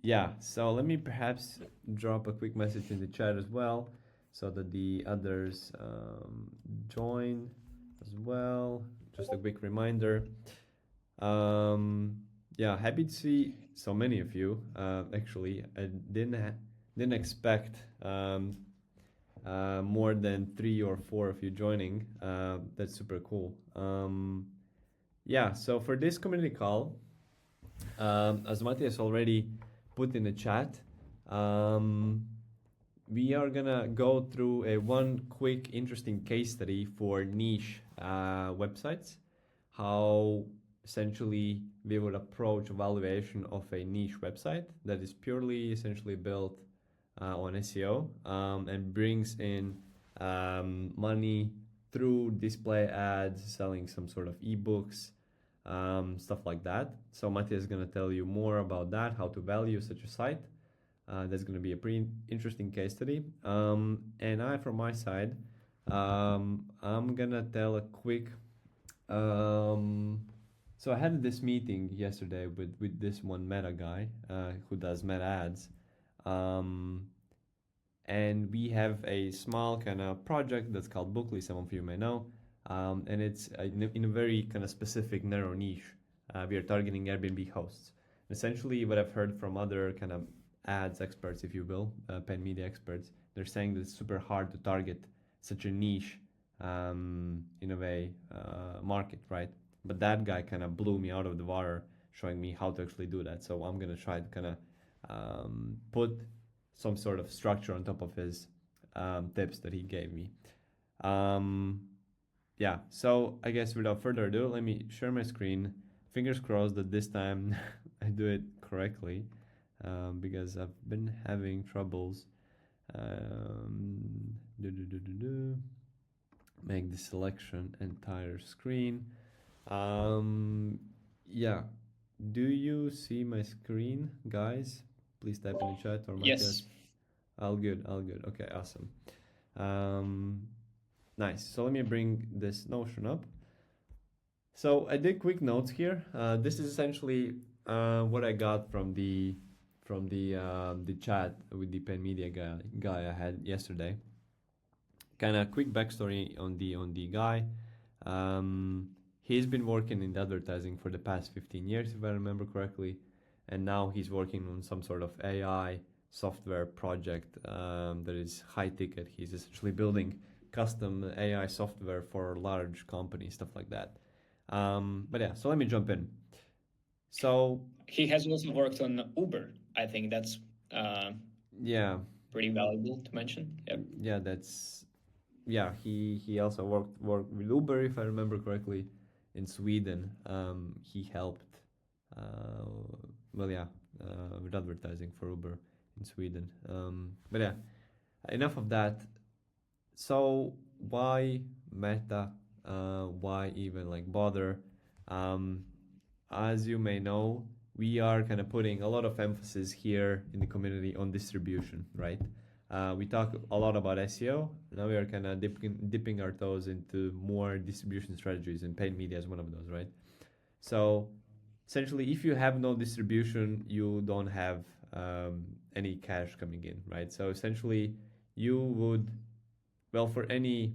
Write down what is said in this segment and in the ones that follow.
Yeah, so let me perhaps drop a quick message in the chat as well so that the others join as well. Just a quick reminder. Um, yeah, happy to see so many of you. Actually, I didn't expect more than 3 or 4 of you joining. That's super cool. Yeah, so for this community call, as Matthias already put in the chat, um, we are gonna go through a one quick interesting case study for niche websites, how essentially we would approach evaluation of a niche website that is purely essentially built on SEO and brings in money through display ads, selling some sort of ebooks, stuff like that. So Matthias is going to tell you more about that, how to value such a site. That's going to be a pretty interesting case study. And I, from my side, I'm going to tell a quick. So I had this meeting yesterday with this one Meta guy who does Meta ads. And we have a small kind of project that's called Bookly, some of you may know. And it's in a very kind of specific narrow niche. We are targeting Airbnb hosts. Essentially, what I've heard from other kind of ads experts, if you will, paid media experts, they're saying that it's super hard to target such a niche, in a way, market, right? But that guy kind of blew me out of the water, showing me how to actually do that. So I'm gonna try to kind of put some sort of structure on top of his tips that he gave me. Yeah, so I guess without further ado, let me share my screen. Fingers crossed that this time I do it correctly, because I've been having troubles. Do, do, do, do, do. Make the selection entire screen. Yeah, do you see my screen, guys? Please type in the chat or Yes. Matthias. All good, all good. Okay, awesome. Nice. So let me bring this Notion up. So I did quick notes here. This is essentially what I got from the chat with the Pen Media guy I had yesterday. Kind of quick backstory on the guy. He's been working in advertising for the past 15 years, if I remember correctly, and now he's working on some sort of AI software project that is high ticket. He's essentially building custom AI software for large companies, stuff like that. But yeah, so let me jump in. So He has also worked on Uber. I think that's yeah, pretty valuable to mention. Yep. yeah, that's yeah. He also worked with Uber, if I remember correctly, in Sweden. He helped, well, yeah, with advertising for Uber in Sweden. But yeah, enough of that. So why Meta? Why even like bother? Um, as you may know, we are kind of putting a lot of emphasis here in the community on distribution, right? We talk a lot about SEO. Now we are kind of dipping our toes into more distribution strategies, and paid media is one of those, right? So essentially, if you have no distribution, you don't have any cash coming in, right? So essentially, you would, well, for any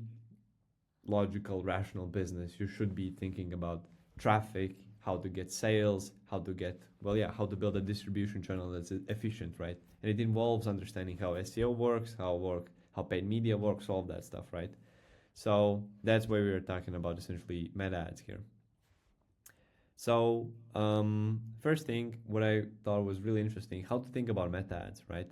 logical, rational business, you should be thinking about traffic, how to get sales, how to get, well, yeah, how to build a distribution channel that's efficient, right? And it involves understanding how SEO works, how paid media works, all of that stuff, right? So that's why we were talking about essentially meta ads here. So first thing, what I thought was really interesting, how to think about meta ads, right?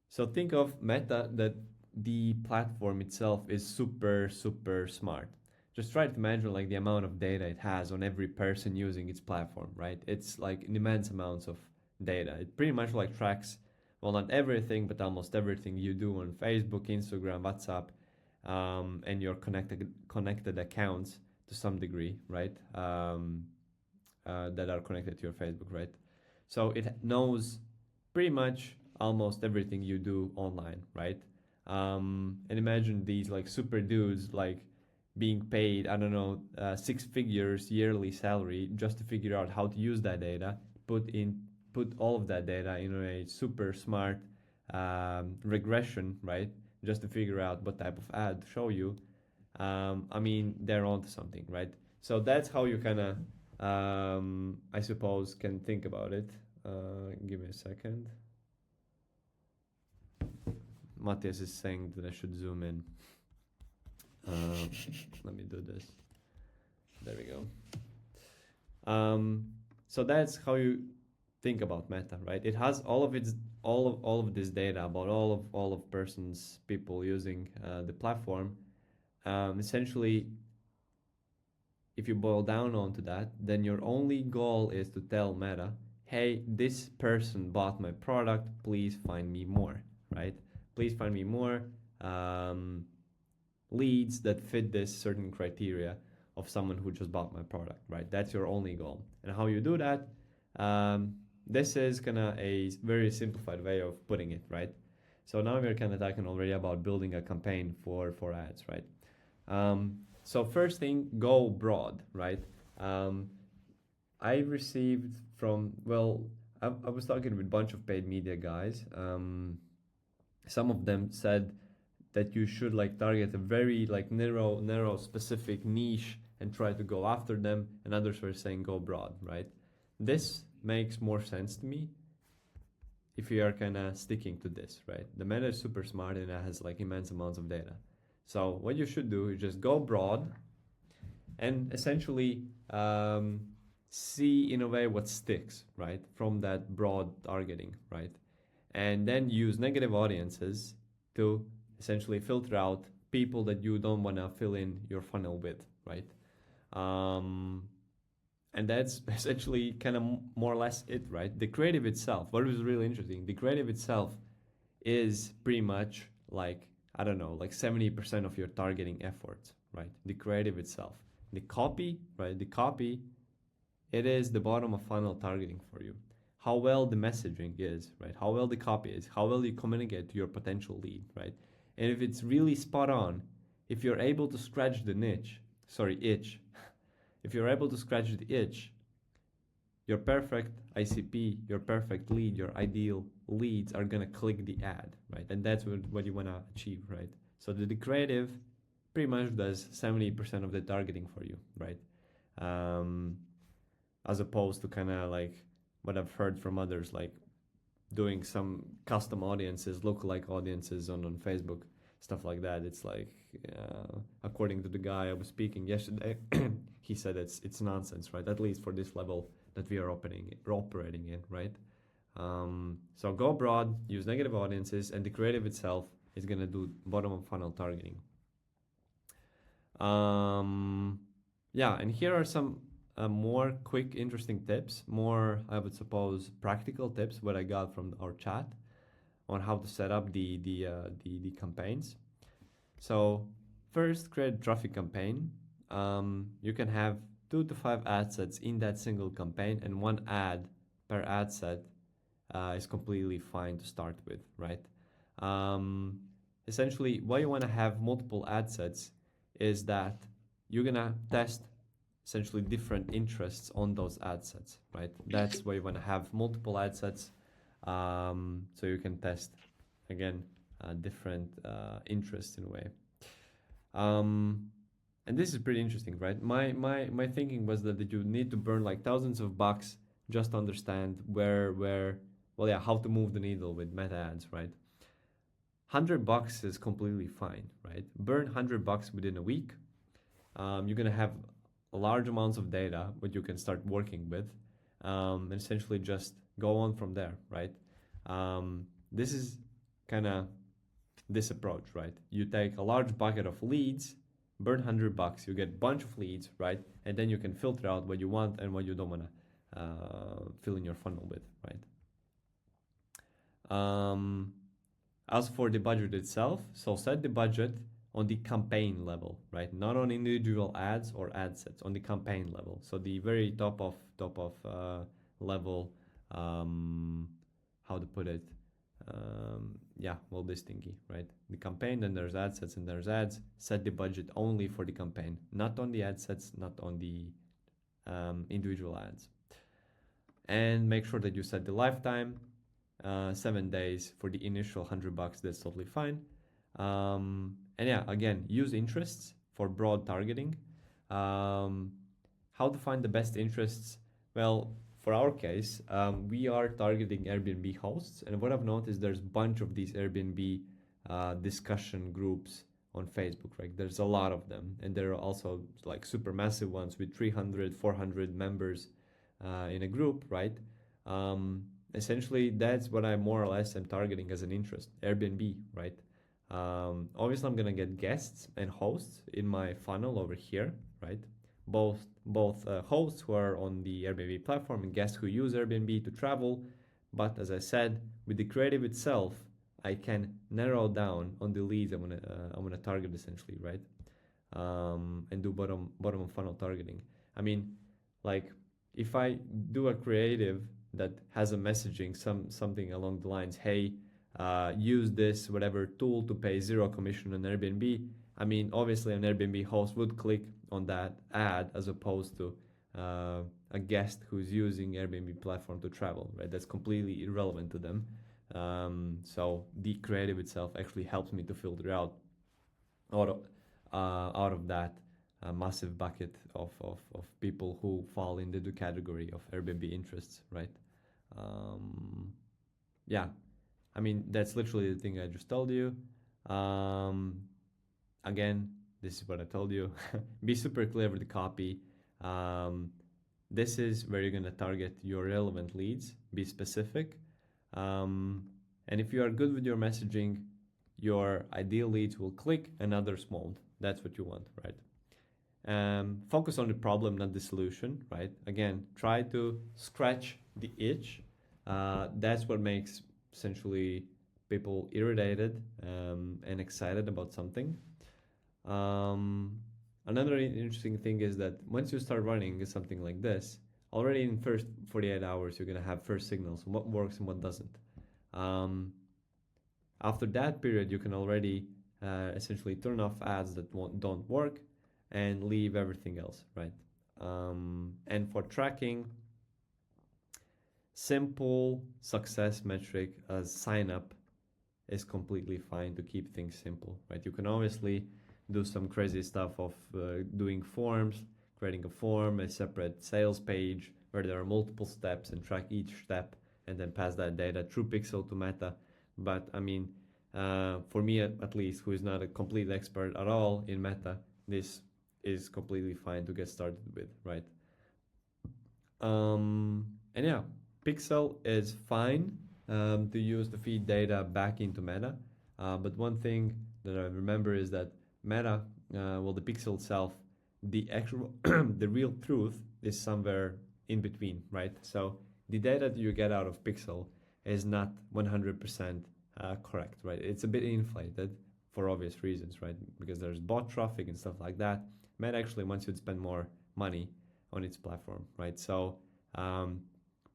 So think of Meta, that the platform itself is super, super smart. Just try to imagine like the amount of data it has on every person using its platform, right? It's like an immense amounts of data. It pretty much like tracks, well, not everything, but almost everything you do on Facebook, Instagram, WhatsApp, and your connected accounts to some degree, right? That are connected to your Facebook, right? So it knows pretty much almost everything you do online, right? And imagine these like super dudes like being paid, I don't know, 6 figures yearly salary just to figure out how to use that data, put in put all of that data in a super smart regression, right? Just to figure out what type of ad to show you. I mean, they're onto something, right? So that's how you kind of, I suppose, can think about it. Give me a second. Matthias is saying that I should zoom in. Let me do this. There we go. So that's how you think about Meta, right? It has all of this data about all of persons, people using the platform. Essentially, if you boil down onto that, then your only goal is to tell Meta, hey, this person bought my product, please find me more, right? Please find me more leads that fit this certain criteria of someone who just bought my product, right? That's your only goal. And how you do that, this is kind of a very simplified way of putting it, right? So now we're kind of talking already about building a campaign for ads, right? So first thing, go broad, right? I received from, well, I was talking with a bunch of paid media guys. Some of them said that you should like target a very like narrow specific niche and try to go after them, and others were saying go broad, right? This makes more sense to me if you are kind of sticking to this, right? The Meta is super smart and it has like immense amounts of data. So what you should do is just go broad and essentially see in a way what sticks, right, from that broad targeting, right? And then use negative audiences to essentially filter out people that you don't want to fill in your funnel with, right? And that's essentially kind of more or less it, right? The creative itself, what was really interesting, the creative itself is pretty much like, I don't know, like 70% of your targeting efforts, right? The creative itself. The copy, right? The copy, it is the bottom of funnel targeting for you. How well the messaging is, right? How well the copy is, how well you communicate to your potential lead, right? And if it's really spot on, if you're able to scratch the itch, if you're able to scratch the itch, your perfect ICP, your perfect lead, your ideal leads are gonna click the ad, right? And that's what you wanna achieve, right? So the creative pretty much does 70% of the targeting for you, right? As opposed to kind of like what I've heard from others, like doing some custom audiences, lookalike audiences on Facebook, stuff like that. It's like, according to the guy I was speaking yesterday, he said it's nonsense, right? At least for this level that we are operating in, right? So go broad, use negative audiences, and the creative itself is gonna do bottom of funnel targeting. Yeah, and here are some more quick, interesting tips, more, I would suppose, practical tips what I got from our chat on how to set up the campaigns. So first, create a traffic campaign. You can have 2 to 5 ad sets in that single campaign, and 1 ad per ad set is completely fine to start with, right? Essentially, why you want to have multiple ad sets is that you're gonna test essentially different interests on those ad sets, right? That's why you want to have multiple ad sets, so you can test again different interests in a way. And this is pretty interesting, right? My thinking was that you need to burn like thousands of bucks just to understand how to move the needle with meta ads, right? $100 is completely fine, right? Burn $100 within a week. You're gonna have large amounts of data what you can start working with, and essentially just go on from there, right? This is kind of this approach, right? You take a large bucket of leads, burn $100, you get a bunch of leads, right? And then you can filter out what you want and what you don't want to fill in your funnel with, right? As for the budget itself, so set the budget on the campaign level, right? Not on individual ads or ad sets, on the campaign level. So the very top of level, how to put it? This thingy, right? The campaign, then there's ad sets and there's ads. Set the budget only for the campaign, not on the ad sets, not on the individual ads. and make sure that you set the lifetime, 7 days for the initial $100. That's totally fine. And yeah, again, use interests for broad targeting. How to find the best interests? Well, for our case, we are targeting Airbnb hosts, and what I've noticed, there's a bunch of these Airbnb discussion groups on Facebook, right? There's a lot of them, and there are also like super massive ones with 300, 400 members in a group, right? Essentially, that's what I more or less am targeting as an interest, Airbnb, right? Obviously, I'm gonna get guests and hosts in my funnel over here, right? Both hosts who are on the Airbnb platform and guests who use Airbnb to travel. But as I said, with the creative itself, I can narrow down on the leads I'm gonna target essentially, right? And do bottom of funnel targeting. I mean, like if I do a creative that has a messaging, something along the lines, hey, use this whatever tool to pay zero commission on Airbnb. I mean, obviously an Airbnb host would click on that ad as opposed to a guest who's using Airbnb platform to travel, right? That's completely irrelevant to them. So the creative itself actually helps me to filter out out of that massive bucket of people who fall into the category of Airbnb interests, right? Yeah, I mean, that's literally the thing I just told you. Again, this is what I told you. Be super clear with the copy. This is where you're going to target your relevant leads. Be specific. And if you are good with your messaging, your ideal leads will click and others won't. That's what you want, right? Focus on the problem, not the solution, right? Again, try to scratch the itch. That's what makes essentially people irritated and excited about something. Another interesting thing is that once you start running something like this, already in first 48 hours, you're going to have first signals on what works and what doesn't. After that period, you can already essentially turn off ads that don't work and leave everything else, right? And for tracking, simple success metric as sign up is completely fine to keep things simple, right? You can obviously do some crazy stuff of doing forms, creating a form, a separate sales page where there are multiple steps and track each step and then pass that data through Pixel to Meta. But I mean, for me at least, who is not a complete expert at all in Meta, this is completely fine to get started with, right? And yeah, Pixel is fine to use to feed data back into Meta. But one thing that I remember is that Meta, well, the Pixel itself, the actual, the real truth is somewhere in between, right? So the data that you get out of Pixel is not 100% correct, right? It's a bit inflated for obvious reasons, right? Because there's bot traffic and stuff like that. Meta actually wants you to spend more money on its platform, right? So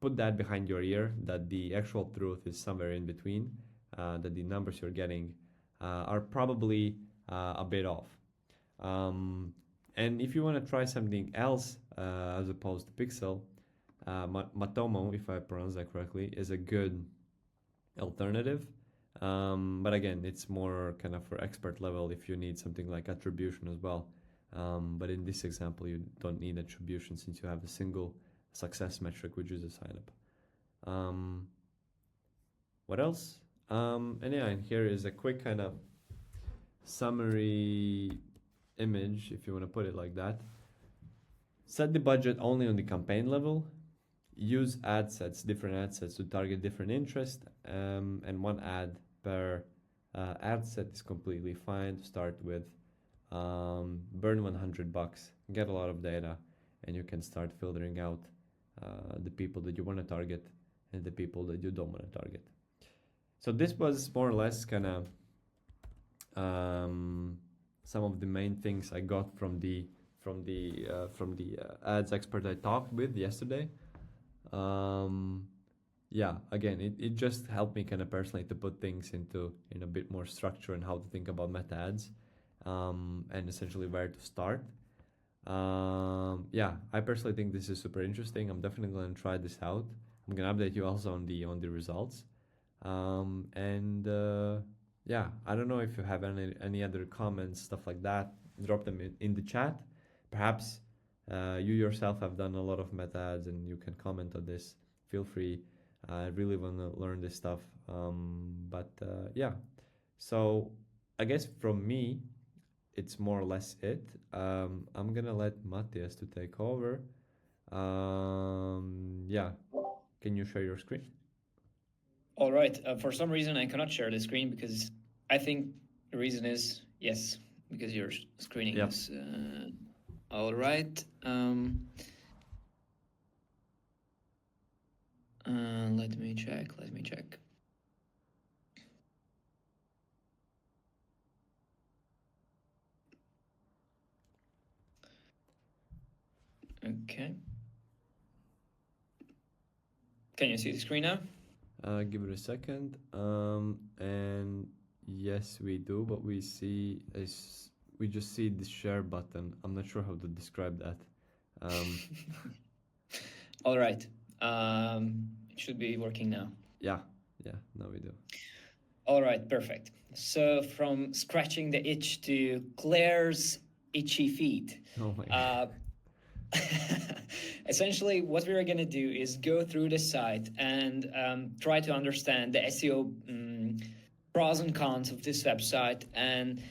put that behind your ear that the actual truth is somewhere in between, that the numbers you're getting are probably a bit off. And if you want to try something else as opposed to Pixel, Matomo, if I pronounce that correctly, is a good alternative. But again, it's more kind of for expert level if you need something like attribution as well. But in this example, you don't need attribution since you have a single success metric, which is a sign up. What else? And yeah, and here is a quick kind of summary image, if you want to put it like that. Set the budget only on the campaign level. Use ad sets, different ad sets to target different interests, and one ad per ad set is completely fine to start with. Burn $100, get a lot of data, and you can start filtering out the people that you want to target and the people that you don't want to target. So this was more or less kind of some of the main things I got from the ads expert I talked with yesterday. Yeah, again, it just helped me kind of personally to put things in a bit more structure and how to think about meta ads, and essentially where to start. Yeah, I personally think this is super interesting. I'm definitely going to try this out. I'm gonna update you also on the results. And yeah, I don't know if you have any other comments, stuff like that. Drop them in the chat. Perhaps you yourself have done a lot of meta ads and you can comment on this. Feel free. I really want to learn this stuff. But yeah, so I guess from me, it's more or less it. I'm gonna let Matthias to take over. Yeah, can you share your screen? All right. For some reason, I cannot share the screen because I think the reason is yes, because your screening Yep. is all right. Let me check. Let me check. Okay. Can you see the screen now? Give it a second. And yes, we do, but we see we just see the share button. I'm not sure how to describe that. All right. It should be working now. Yeah, now we do. All right, perfect. So from scratching the itch to Claire's itchy feet. Oh my God. Essentially, what we're going to do is go through the site and try to understand the SEO pros and cons of this website. And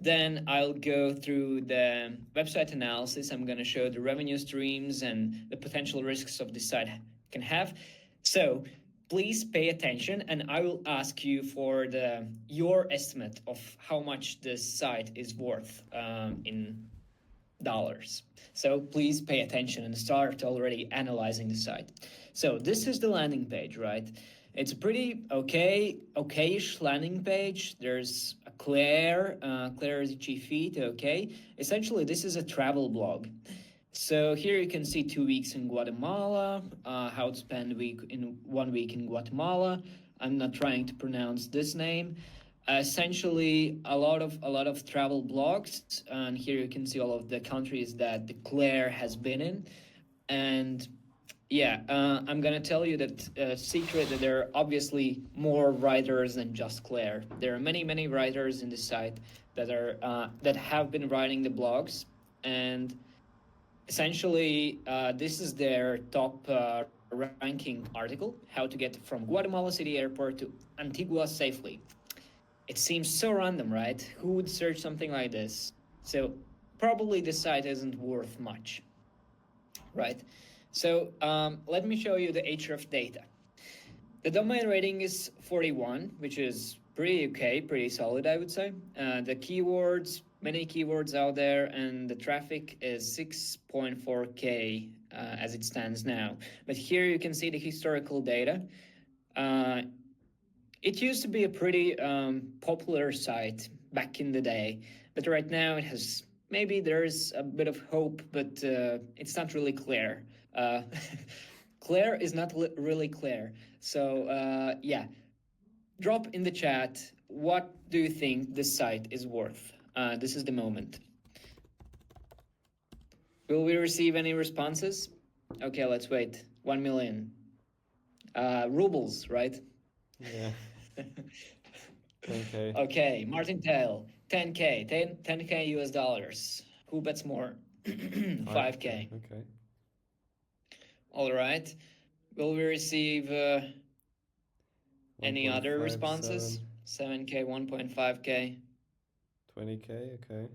then I'll go through the website analysis. I'm going to show the revenue streams and the potential risks of this site can have. So please pay attention, and I will ask you for your estimate of how much this site is worth in dollars. So please pay attention and start already analyzing the site. So this is the landing page, right? It's a pretty okayish landing page. There's a Claire's itchy feet, okay. Essentially, this is a travel blog. So here you can see 2 weeks in Guatemala, how to spend 1 week in Guatemala. I'm not trying to pronounce this name. Essentially, a lot of travel blogs, and here you can see all of the countries that the Claire has been in. And yeah, I'm gonna tell you that secret that there are obviously more writers than just Claire. There are many writers in the site that are that have been writing the blogs, and essentially this is their top ranking article: how to get from Guatemala City Airport to Antigua safely. It seems so random, right? Who would search something like this? So probably the site isn't worth much, right? So let me show you the Ahrefs data. The domain rating is 41, which is pretty okay, pretty solid, I would say. The keywords, many keywords out there, and the traffic is 6.4K as it stands now. But here you can see the historical data. It used to be a pretty popular site back in the day, but right now it has, maybe there's a bit of hope, but it's not really clear. Claire is not really clear. So yeah, drop in the chat, what do you think this site is worth? This is the moment. Will we receive any responses? Okay, let's wait. 1 million. Rubles, right? Yeah. 10K. Okay, Martin Tail, 10K, 10K US dollars. Who bets more? 5K. Okay. All right. Will we receive any other 1.57. responses? 7K, 1.5K. 20K. Okay.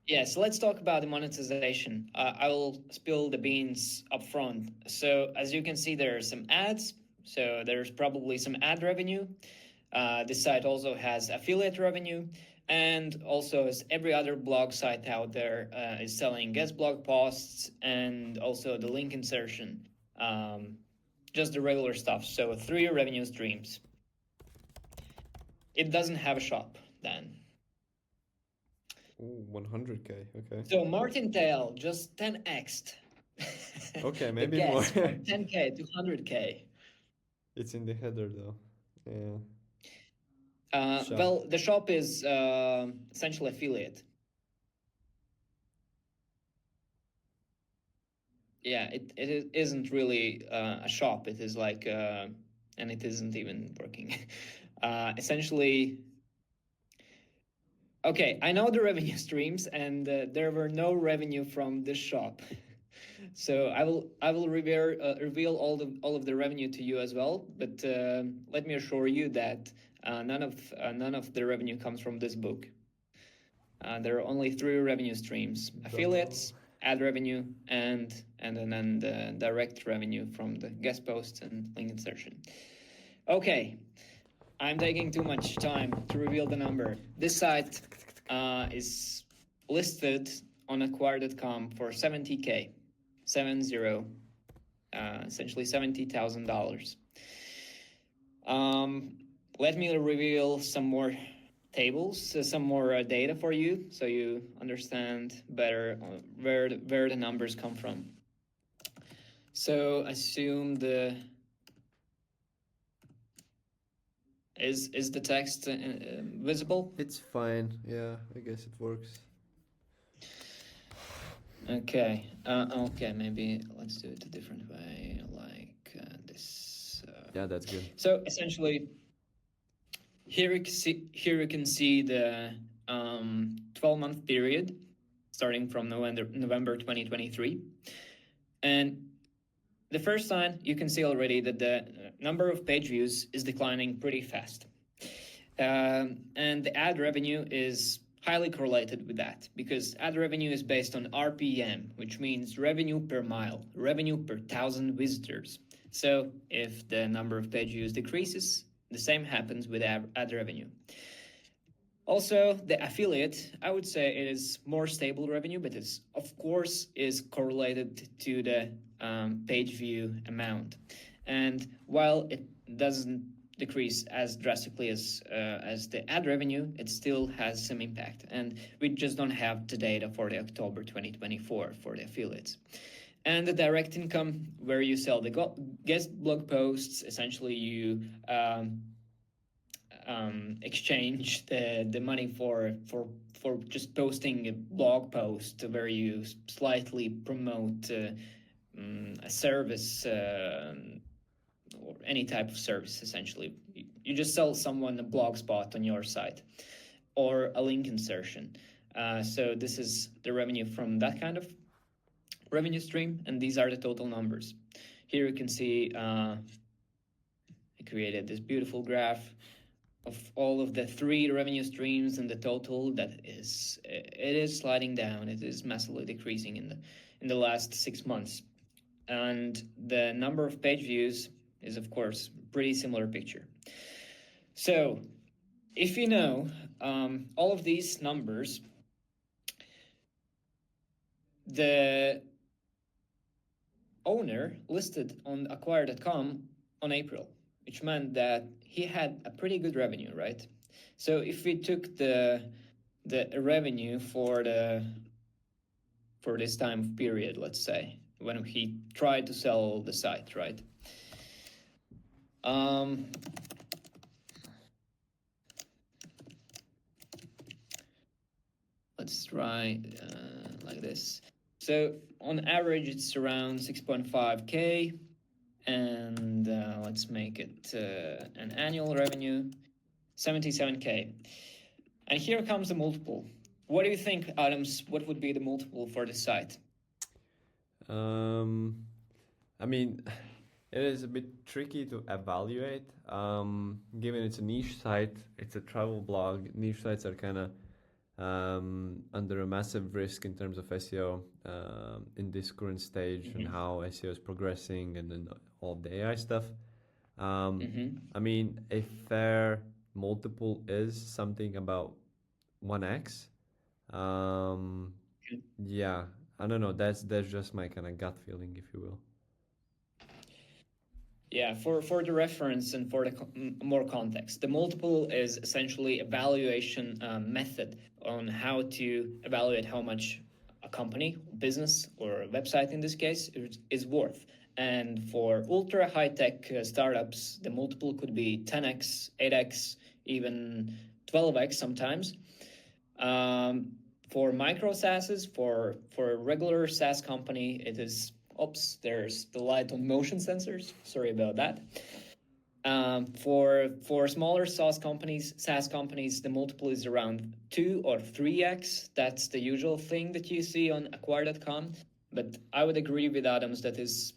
Yeah, so let's talk about the monetization. I will spill the beans up front. So as you can see, there are some ads. So there's probably some ad revenue. This site also has affiliate revenue, and also as every other blog site out there is selling guest blog posts and also the link insertion, just the regular stuff. So 3 revenue streams. It doesn't have a shop then. Ooh, 100K. Okay. So Martin Tail just 10x'd. Okay, maybe more. 10K to 100K. It's in the header though. Yeah. Shop. Well, the shop is essentially affiliate. yeah, isn't really a shop. It is like, and it isn't even working. Essentially, okay, I know the revenue streams, and there were no revenue from this shop. So I will reveal all of the revenue to you as well. But let me assure you that none of the revenue comes from this book. There are only three revenue streams: Bravo. affiliates, ad revenue, and then the direct revenue from the guest posts and link insertion. Okay, I'm taking too much time to reveal the number. This site is listed on acquire.com for 70K, 70, essentially $70,000. Let me reveal some more tables, some more data for you, so you understand better where the numbers come from. So assume is the text visible? It's fine. Yeah, I guess it works. Okay. Okay. Maybe let's do it a different way, like this. Yeah, that's good. So essentially, here you can see the 12-month period starting from November 2023, and the first sign you can see already that the number of page views is declining pretty fast, and the ad revenue is highly correlated with that, because ad revenue is based on RPM, which means revenue per mile, revenue per 1,000 visitors. So if the number of page views decreases, the same happens with ad revenue. Also, the affiliate, I would say it is more stable revenue, but it's of course is correlated to the page view amount. And while it doesn't decrease as drastically as the ad revenue, it still has some impact. And we just don't have the data for the October 2024 for the affiliates. And the direct income, where you sell the guest blog posts, essentially you exchange the money for just posting a blog post where you slightly promote a service or any type of service. Essentially, you just sell someone a blog spot on your site or a link insertion. So this is the revenue from that kind of revenue stream, and these are the total numbers. Here you can see I created this beautiful graph of all of the three revenue streams, and the total it is sliding down. It is massively decreasing in the last 6 months, and the number of page views is of course pretty similar picture. So if you know all of these numbers, the owner listed on acquire.com on April, which meant that he had a pretty good revenue, right? So if we took the revenue for this time period, let's say, when he tried to sell the site, right? Let's try like this. So on average, it's around 6.5K. And let's make it an annual revenue, 77K. And here comes the multiple. What do you think, Adams? What would be the multiple for the site? I mean, it is a bit tricky to evaluate. Given it's a niche site, it's a travel blog. Niche sites are kind of under a massive risk in terms of SEO in this current stage and how SEO is progressing, and then all of the AI stuff. I mean, a fair multiple is something about 1x. Yeah, I don't know. That's just my kind of gut feeling, if you will. Yeah, for the reference and for the more context, the multiple is essentially a valuation method on how to evaluate how much a company, business, or a website in this case is worth. And for ultra high-tech startups, the multiple could be 10x, 8x, even 12x sometimes. For micro SaaSes, for a regular SaaS company, it is Oops, there's the light on motion sensors. Sorry about that. For smaller SaaS companies, the multiple is around 2 or 3x. That's the usual thing that you see on Acquire.com. But I would agree with Adams that is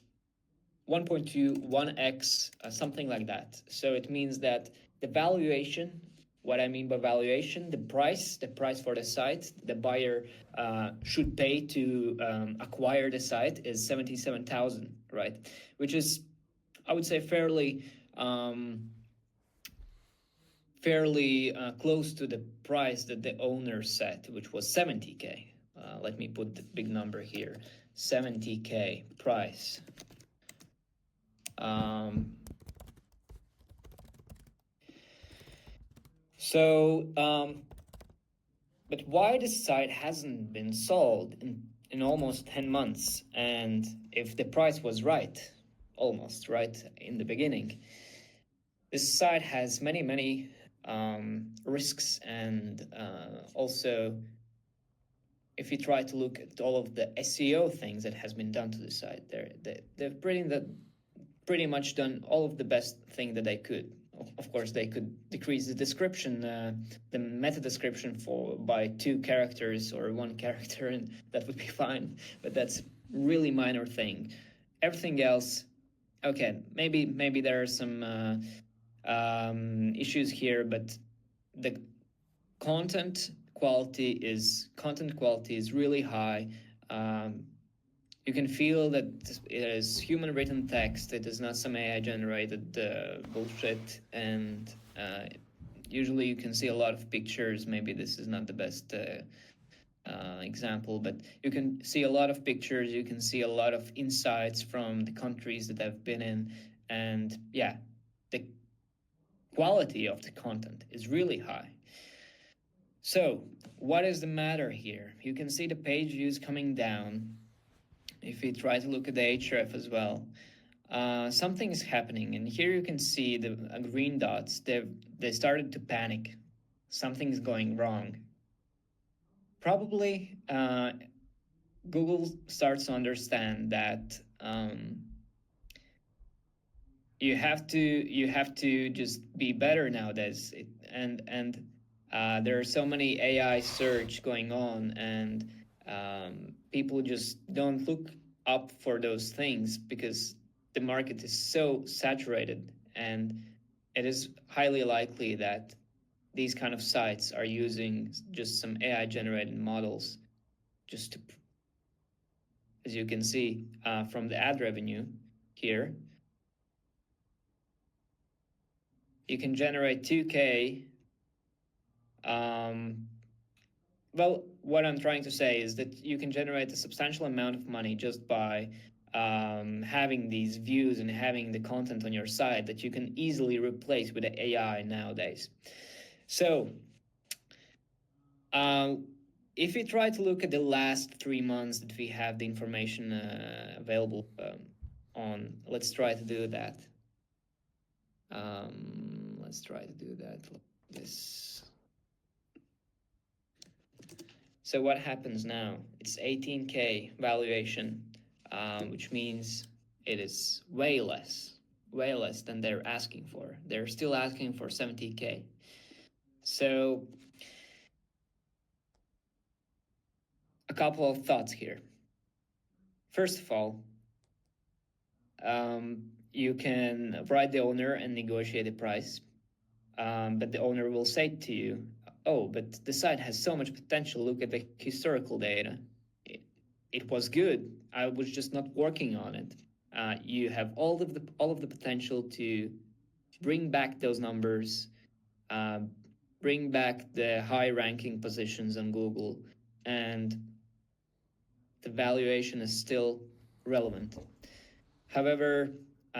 1.2, 1x, something like that. So it means that the valuation, what I mean by valuation, the price for the site the buyer should pay to acquire the site is 77,000, right? Which is, I would say, fairly close to the price that the owner set, which was 70K. Let me put the big number here, 70K price. But why this site hasn't been sold in almost 10 months? And if the price was right, almost right in the beginning, this site has many risks, and also if you try to look at all of the SEO things that has been done to the site, they've pretty much done all of the best thing that they could. Of course, they could decrease the description, the meta description by 2 characters or 1 character, and that would be fine. But that's really minor thing. Everything else, okay, maybe there are some issues here, but the content quality is really high. You can feel that it is human written text. It is not some AI generated bullshit. And usually you can see a lot of pictures. Maybe this is not the best example, but you can see a lot of pictures. You can see a lot of insights from the countries that I've been in. And yeah, the quality of the content is really high. So what is the matter here? You can see the page views coming down. If we try to look at the href as well, something is happening. And here you can see the green dots. They started to panic. Something's going wrong. Probably Google starts to understand that you have to just be better nowadays. There are so many AI search going on, and people just don't look up for those things because the market is so saturated, and it is highly likely that these kind of sites are using just some AI generated models just to, as you can see from the ad revenue here, you can generate 2K. Well, what I'm trying to say is that you can generate a substantial amount of money just by having these views and having the content on your site that you can easily replace with the AI nowadays. So if we try to look at the last 3 months that we have the information available on, let's try to do that. Let's try to do that like this. So what happens now? It's 18K valuation, which means it is way less than they're asking for. They're still asking for 70K. So a couple of thoughts here. First of all, you can write the owner and negotiate the price, but the owner will say to you, oh, but the site has so much potential. Look at the historical data. It was good. I was just not working on it. You have all of the potential to bring back those numbers, bring back the high ranking positions on Google, and the valuation is still relevant. However,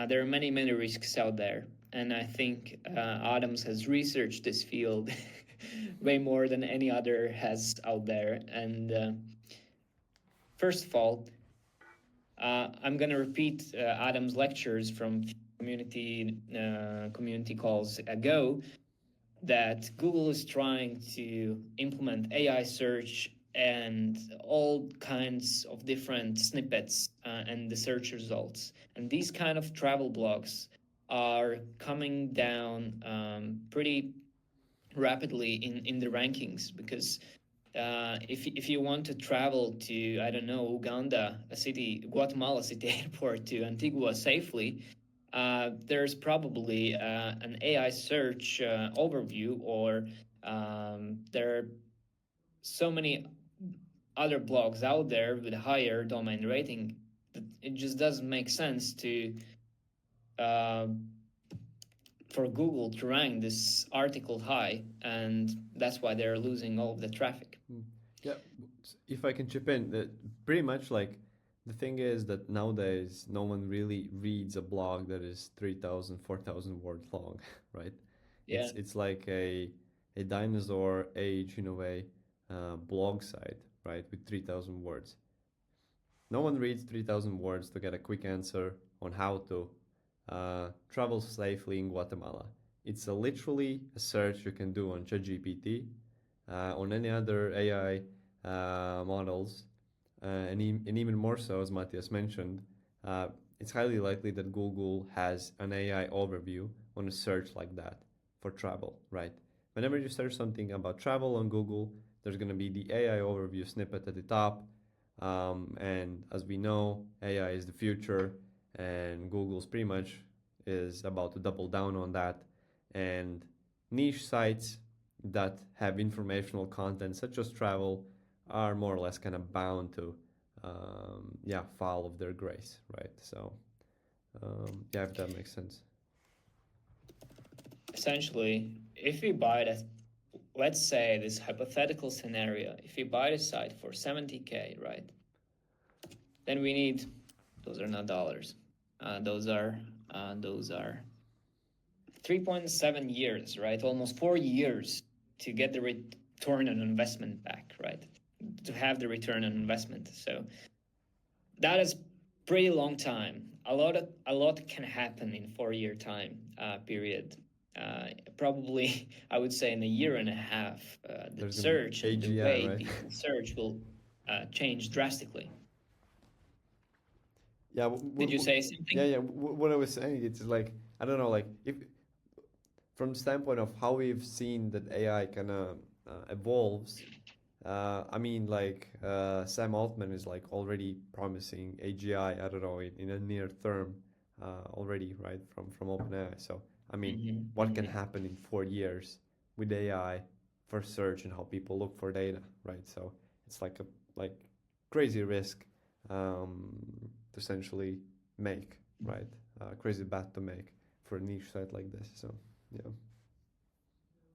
there are many risks out there, and I think Adams has researched this field way more than any other has out there. And first of all, I'm going to repeat Adam's lectures from community calls ago, that Google is trying to implement AI search and all kinds of different snippets and the search results. And these kind of travel blogs are coming down pretty rapidly in the rankings because if you want to travel to, I don't know, Uganda, a city, Guatemala city airport to Antigua safely, there's probably an AI search overview, or there are so many other blogs out there with a higher domain rating that it just doesn't make sense to uh, for Google to rank this article high, and that's why they're losing all of the traffic. Yeah, if I can chip in, that pretty much like the thing is that nowadays no one really reads a blog that is 3,000, 4,000 words long, right? Yeah. It's like a dinosaur age in a way blog site, right, with 3,000 words. No one reads 3,000 words to get a quick answer on how to travel safely in Guatemala. It's literally a search you can do on ChatGPT, on any other AI models, and even more so, as Matthias mentioned, it's highly likely that Google has an AI overview on a search like that for travel, right? Whenever you search something about travel on Google, there's going to be the AI overview snippet at the top. And as we know, AI is the future, and Google's pretty much is about to double down on that. And niche sites that have informational content, such as travel, are more or less kind of bound to, fall of their grace, right? So, yeah, if that makes sense. Essentially, if we buy that, let's say this hypothetical scenario, if we buy the site for 70K, right? Then we need, those are not dollars, those are 3.7 years, right? Almost 4 years to get the return on investment back, right? To have the return on investment. So that is pretty long time. A lot can happen in 4 year time period. Probably, I would say in a year and a half, the There's gonna be search and the AGI, way right? people search will change drastically. Yeah, Did you say something? What I was saying, it's like I don't know, like if from the standpoint of how we've seen that AI kind of evolves. I mean, like Sam Altman is like already promising AGI. I don't know in a near term already, right? From OpenAI. So I mean, what can happen in 4 years with AI for search and how people look for data, right? So it's like a like crazy risk um, to essentially make, right? Crazy bet to make for a niche site like this. So yeah.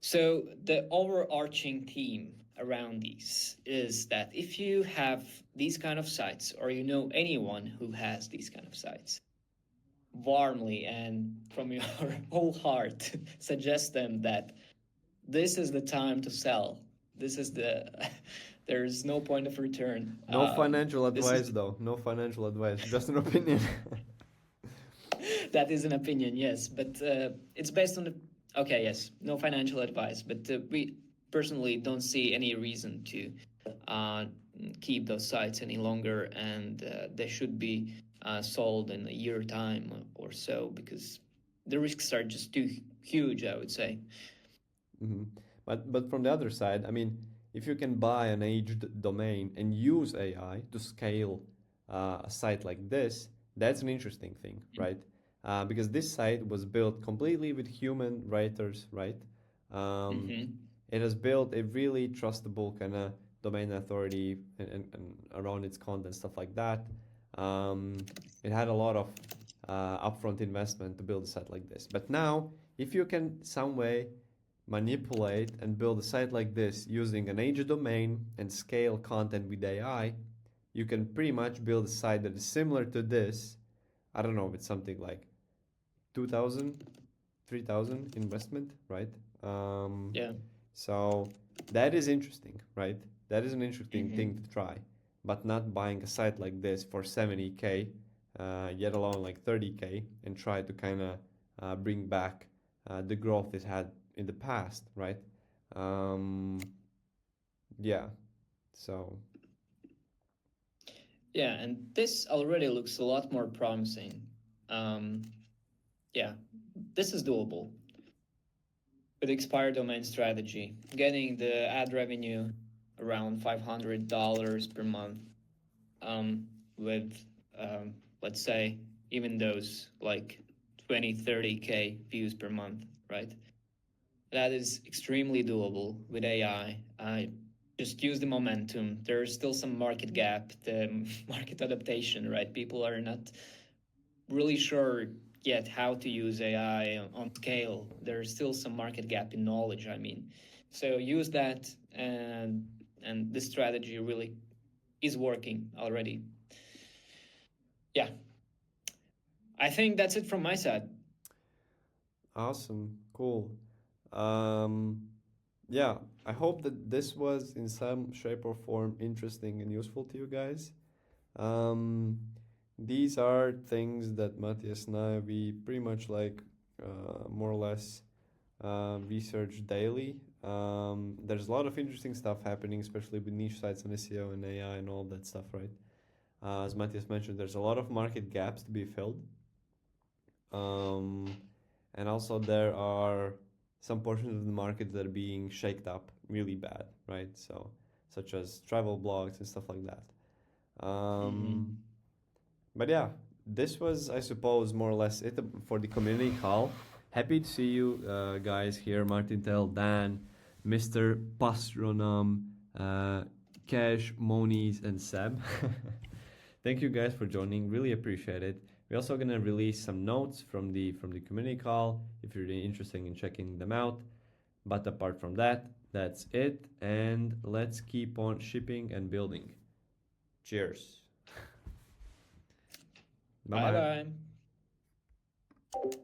So the overarching theme around these is that if you have these kind of sites, or you know anyone who has these kind of sites, warmly and from your whole heart suggest them that this is the time to sell. This is the there's no point of return. No financial This is advice, though. No financial advice. Just an opinion. that is an opinion, yes, but it's based on the. Okay, yes, no financial advice, but we personally don't see any reason to uh, keep those sites any longer, and they should be sold in a year time or so, because the risks are just too huge, I would say. hmm But from the other side, I mean, if you can buy an aged domain and use AI to scale a site like this, that's an interesting thing, right? Because this site was built completely with human writers, right? Um, Mm-hmm. it has built a really trustable kind of domain authority and around its content, stuff like that. It had a lot of upfront investment to build a site like this. But now, if you can some way manipulate and build a site like this using an age domain and scale content with AI, you can pretty much build a site that is similar to this. I don't know, with something like 2,000, 3,000 investment, right? Yeah. So that is interesting, right? That is an interesting Mm-hmm. thing to try, but not buying a site like this for 70K, yet alone like 30K, and try to kind of bring back the growth it had in the past, right? Um, yeah. So Yeah, and this already looks a lot more promising. Um, yeah, this is doable with expired domain strategy. Getting the ad revenue around $500 per month, um, with let's say even those like 20, 30K views per month, right? That is extremely doable with AI. I just use the momentum. There's still some market gap, the market adaptation, right? People are not really sure yet how to use AI on scale. There's still some market gap in knowledge, I mean. So use that, and this strategy really is working already. Yeah, I think that's it from my side. awesome, cool. Um, yeah, I hope that this was in some shape or form interesting and useful to you guys. Um, these are things that Matthias and I, we pretty much like more or less research daily. There's a lot of interesting stuff happening, especially with niche sites on SEO and AI and all that stuff, right? As Matthias mentioned, there's a lot of market gaps to be filled. Um, and also there are some portions of the market that are being shaked up really bad, right? So, such as travel blogs and stuff like that. Mm-hmm. But yeah, this was, I suppose, more or less it for the community call. Happy to see you guys here, Martin Tell, Dan, Mr. Pastronom, Cash, Moniz, and Seb. Thank you guys for joining. Really appreciate it. We're also gonna release some notes from the community call if you're really interested in checking them out. But apart from that, that's it. And let's keep on shipping and building. Cheers. Bye Bye bye. bye.